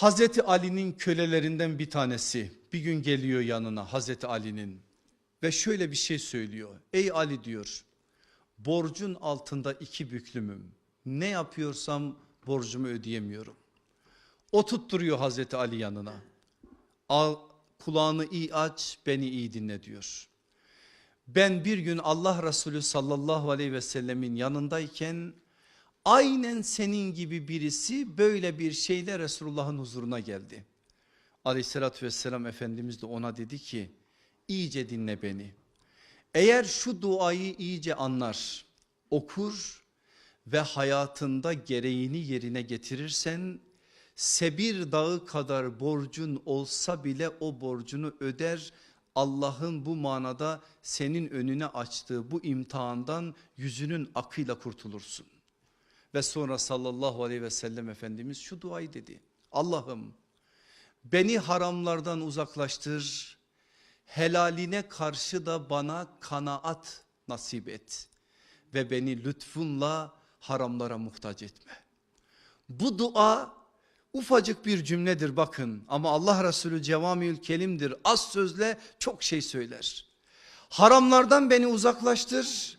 Hazreti Ali'nin kölelerinden bir tanesi bir gün geliyor yanına Hazreti Ali'nin ve şöyle bir şey söylüyor. Ey Ali diyor, borcun altında iki büklümüm. Ne yapıyorsam borcumu ödeyemiyorum. O tutturuyor Hazreti Ali yanına. Al, kulağını iyi aç, beni iyi dinle diyor. Ben bir gün Allah Resulü sallallahu aleyhi ve sellemin yanındayken aynen senin gibi birisi böyle bir şeyle Resulullah'ın huzuruna geldi. Aleyhissalatü vesselam Efendimiz de ona dedi ki iyice dinle beni. Eğer şu duayı iyice anlar, okur ve hayatında gereğini yerine getirirsen Sebir dağı kadar borcun olsa bile o borcunu öder. Allah'ın bu manada senin önüne açtığı bu imtihandan yüzünün akıyla kurtulursun. Ve sonra sallallahu aleyhi ve sellem Efendimiz şu duayı dedi. Allah'ım beni haramlardan uzaklaştır, helaline karşı da bana kanaat nasip et ve beni lütfunla haramlara muhtaç etme. Bu dua ufacık bir cümledir bakın ama Allah Resulü Cevamiül Kelim'dir. Az sözle çok şey söyler. Haramlardan beni uzaklaştır,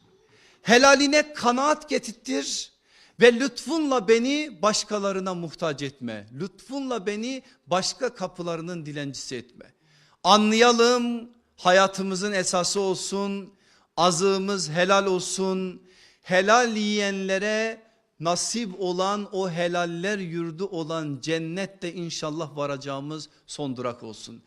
helaline kanaat getirtir ve lütfunla beni başkalarına muhtaç etme. Lütfunla beni başka kapılarının dilencisi etme. Anlayalım, hayatımızın esası olsun, azığımız helal olsun. Helal yiyenlere nasip olan o helaller yurdu olan cennette inşallah varacağımız son durak olsun.